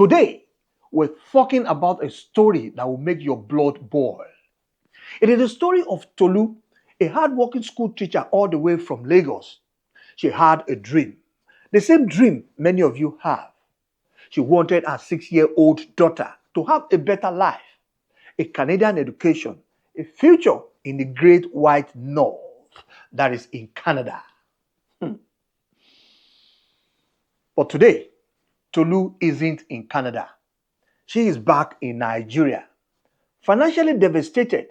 Today, we're talking about a story that will make your blood boil. It is the story of Tolu, a hardworking school teacher all the way from Lagos. She had a dream, the same dream many of you have. She wanted her 6-year-old daughter to have a better life, a Canadian education, a future in the great white north that is in Canada. But today, Tolu isn't in Canada. She is back in Nigeria, financially devastated,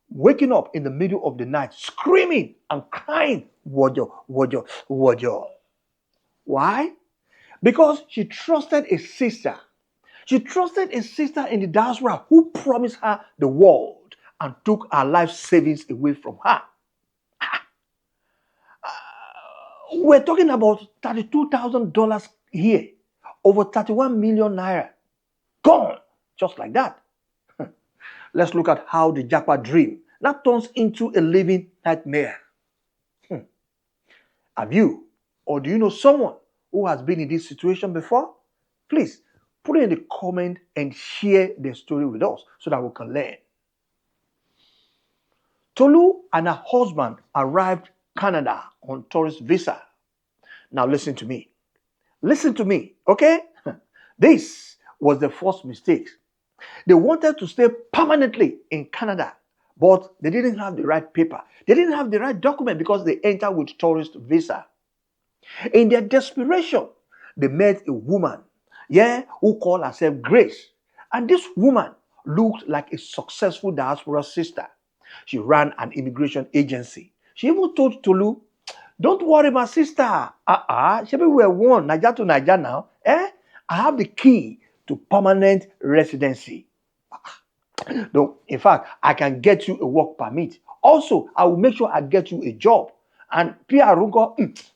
waking up in the middle of the night, screaming and crying, Wojo, Wojo, Wojo. Why? Because she trusted a sister. She trusted a sister in the diaspora who promised her the world and took her life savings away from her. We're talking about $32,000 here, over 31 million naira. Gone, just like that. Let's look at how the Japa dream now turns into a living nightmare. Have you, or do you know someone who has been in this situation before? Please put it in the comment and share the story with us so that we can learn. Tolu and her husband arrived Canada on tourist visa. Now listen to me. Listen to me, okay? This was the first mistake. They wanted to stay permanently in Canada, but they didn't have the right paper. They didn't have the right document because they entered with tourist visa. In their desperation, they met a woman, who called herself Grace. And this woman looked like a successful diaspora sister. She ran an immigration agency. She even told Tolu, "Don't worry, my sister. Shebi we are one, Niger to Niger now. I have the key to permanent residency. No, in fact, I can get you a work permit. Also, I will make sure I get you a job. And PR,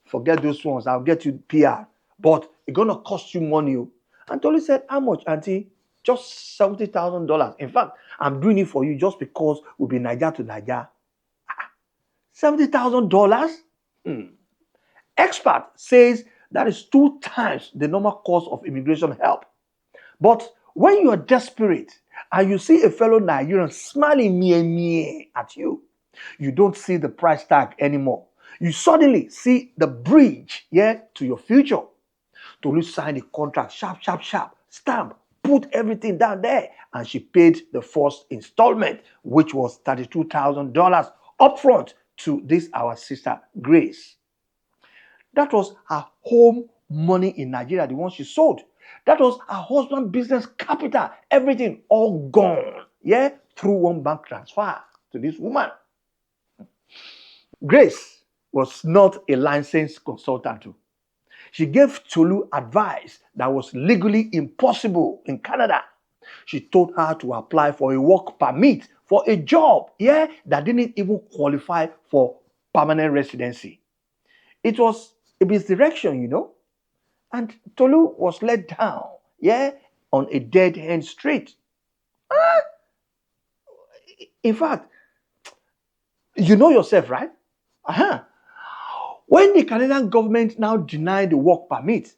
forget those ones. I'll get you PR. But it's going to cost you money." And Tolu said, "How much, auntie?" "Just $70,000. In fact, I'm doing it for you just because we'll be Niger to Niger." $70,000? Expert says that is 2 times the normal cost of immigration help. But when you are desperate and you see a fellow Nigerian smiling mie at you, you don't see the price tag anymore. You suddenly see the bridge, to your future. Tolu signed the contract, sharp, stamp, put everything down there, and she paid the first installment, which was $32,000 upfront to this our sister Grace. That was her home money in Nigeria, the one she sold. That was her husband's business capital, everything all gone, through one bank transfer to this woman. Grace was not a licensed consultant. She gave Tolu advice that was legally impossible in Canada. She told her to apply for a work permit for a job, that didn't even qualify for permanent residency. It was a misdirection, and Tolu was let down, on a dead-end street. In fact, you know yourself, right? When the Canadian government now denied the work permit,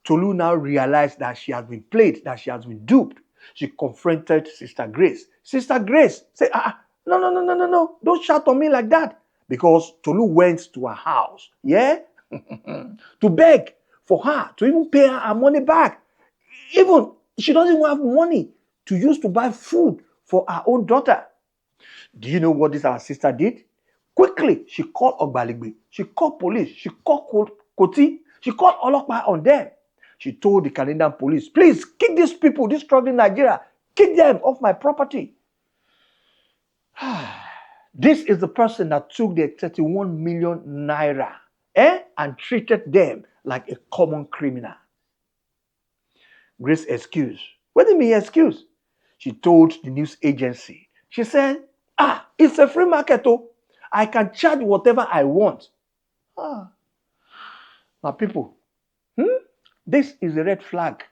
Tolu now realized that she has been played, that she has been duped. She confronted Sister Grace. Sister Grace said, no, don't shout on me like that. Because Tolu went to her house, to beg for her to even pay her money back. Even she doesn't even have money to use to buy food for her own daughter. Do you know what this our sister did? Quickly, she called Ogbaligbe. She called police. She called Koti. She called Olokpa on them. She told the Canadian police, "Please, kick these people, this struggling Nigeria. Kick them off my property." This is the person that took their 31 million naira and treated them like a common criminal. Grace excuse. What do you mean excuse? She told the news agency. She said, it's a free market. I can charge whatever I want. My people, this is a red flag.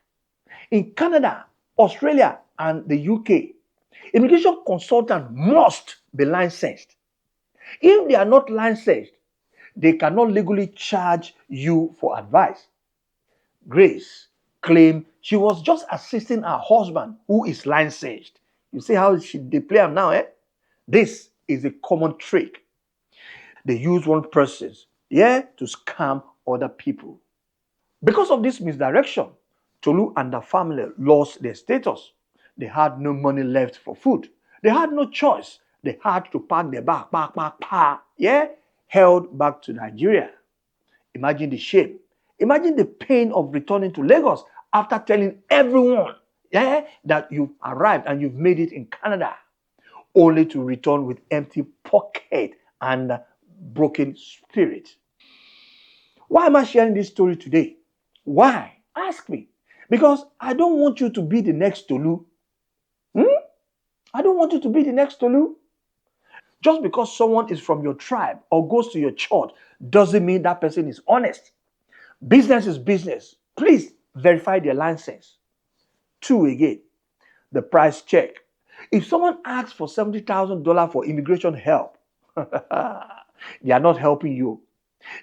In Canada, Australia, and the UK, immigration consultants must be licensed. If they are not licensed, they cannot legally charge you for advice. Grace claimed she was just assisting her husband who is licensed. You see how they play him now, eh? This is a common trick. They use one person, yeah, to scam other people. Because of this misdirection, Tolu and the family lost their status. They had no money left for food. They had no choice. They had to pack their bag, yeah, held back to Nigeria. Imagine the shame. Imagine the pain of returning to Lagos after telling everyone, yeah, that you've arrived and you've made it in Canada, only to return with empty pocket and broken spirit. Why am I sharing this story today? Why? Ask me. Because I don't want you to be the next Tolu. I don't want you to be the next Tolu. Just because someone is from your tribe or goes to your church doesn't mean that person is honest. Business is business. Please verify their license. 2 again, the price check. If someone asks for $70,000 for immigration help, they are not helping you.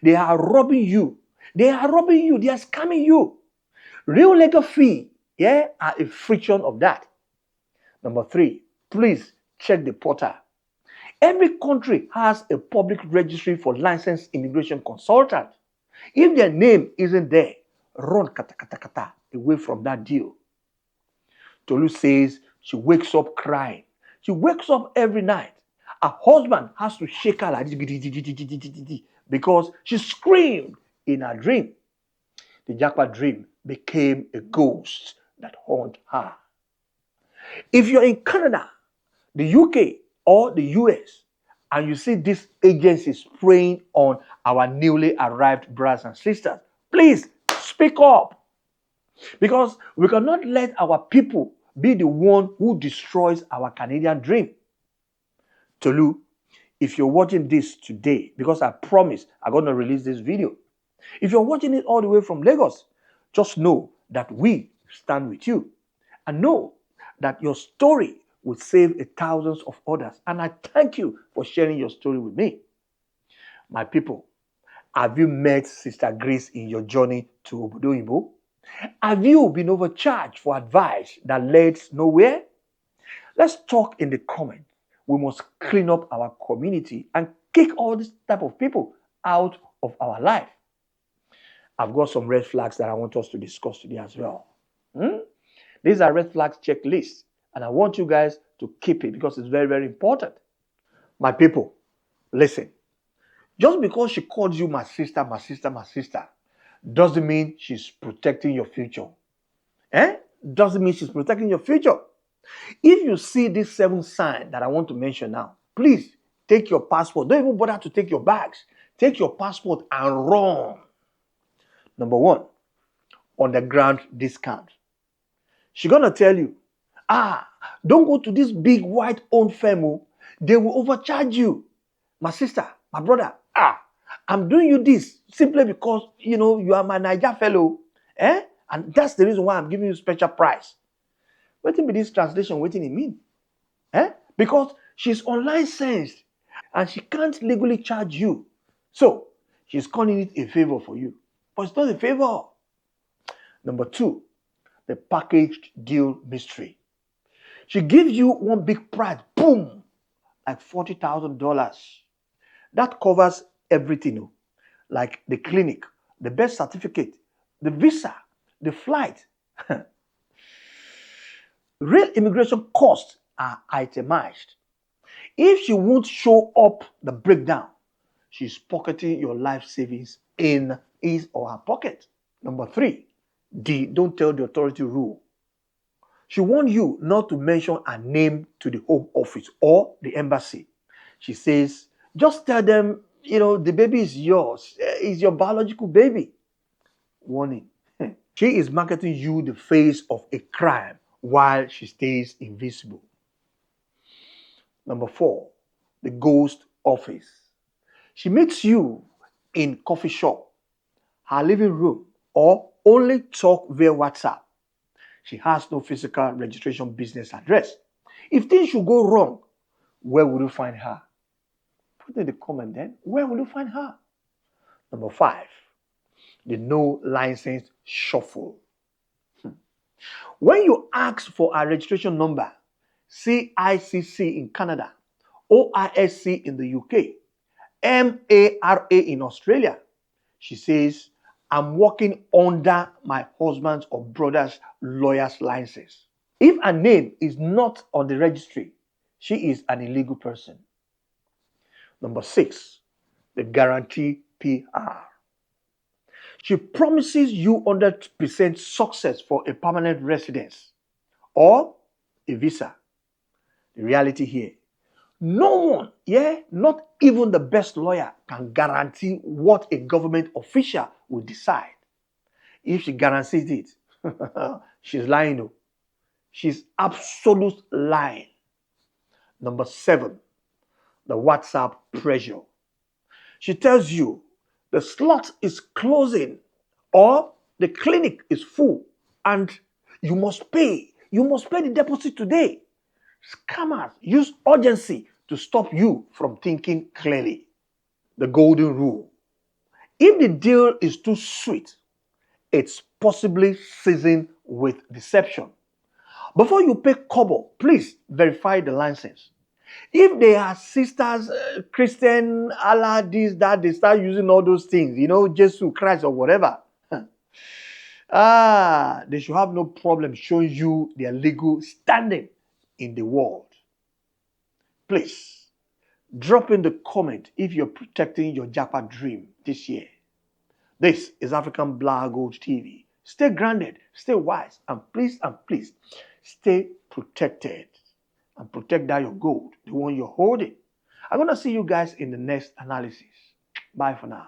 They are robbing you. They are robbing you. They are scamming you. Real legal fee, yeah, are a friction of that. Number 3, please check the portal. Every country has a public registry for licensed immigration consultants. If their name isn't there, run kata kata kata away from that deal. Tolu says she wakes up crying. She wakes up every night. Her husband has to shake her like this because she screamed in her dream. The Japa dream became a ghost that haunted her. If you're in Canada, the UK, or the US, and you see these agencies preying on our newly arrived brothers and sisters, please speak up. Because we cannot let our people be the one who destroys our Canadian dream. Tolu, if you're watching this today, because I promise I'm going to release this video, if you're watching it all the way from Lagos, just know that we stand with you. And know that your story will save thousands of others. And I thank you for sharing your story with me. My people, have you met Sister Grace in your journey to Obodo Oyinbo? Have you been overcharged for advice that leads nowhere? Let's talk in the comments. We must clean up our community and kick all this type of people out of our life. I've got some red flags that I want us to discuss today as well. These are red flags checklists, and I want you guys to keep it because it's very, very important. My people, listen. Just because she calls you my sister, doesn't mean she's protecting your future. Doesn't mean she's protecting your future. If you see these 7 signs that I want to mention now, please take your passport. Don't even bother to take your bags. Take your passport and run. Number 1, underground discount. She's going to tell you, don't go to this big white-owned firm. They will overcharge you. My sister, my brother, I'm doing you this simply because, you are my Niger fellow. And that's the reason why I'm giving you special price. What be this translation? What it mean? Because she's unlicensed and she can't legally charge you. So, she's calling it a favor for you. But it's not a favor. Number 2, the packaged deal mystery. She gives you one big price, boom, like $40,000. That covers everything, like the clinic, the birth certificate, the visa, the flight. Real immigration costs are itemized. If she won't show up the breakdown, she's pocketing your life savings in his or her pocket. Number 3, the don't tell the authority rule. She warned you not to mention her name to the Home Office or the embassy. She says, just tell them, the baby is yours. It's your biological baby. Warning. She is marketing you the face of a crime while she stays invisible. Number 4, the ghost office. She meets you in coffee shop, her living room, or only talk via WhatsApp. She has no physical registration business address. If things should go wrong, where will you find her? Put in the comment then, where will you find her? Number 5, the no license shuffle. When you ask for a registration number, CICC in Canada, OISC in the UK, MARA in Australia, she says, I'm working under my husband's or brother's lawyer's license. If her name is not on the registry, she is an illegal person. Number 6, the guarantee PR. She promises you 100% success for a permanent residence or a visa. The reality here, no one, not even the best lawyer can guarantee what a government official will decide. If she guarantees it, she's lying. No. She's absolute lying. Number 7, the WhatsApp pressure. She tells you the slot is closing or the clinic is full and you must pay. You must pay the deposit today. Scammers use urgency to stop you from thinking clearly. The golden rule. If the deal is too sweet, it's possibly seasoned with deception. Before you pay kobo, please verify the license. If they are sisters, Christian, Allah, this, that, they start using all those things, Jesus Christ or whatever. They should have no problem showing you their legal standing in the world. Please, drop in the comment if you're protecting your Japa dream this year. This is African Black Gold TV. Stay grounded, stay wise, and please, stay protected. And protect that your gold, the one you're holding. I'm going to see you guys in the next analysis. Bye for now.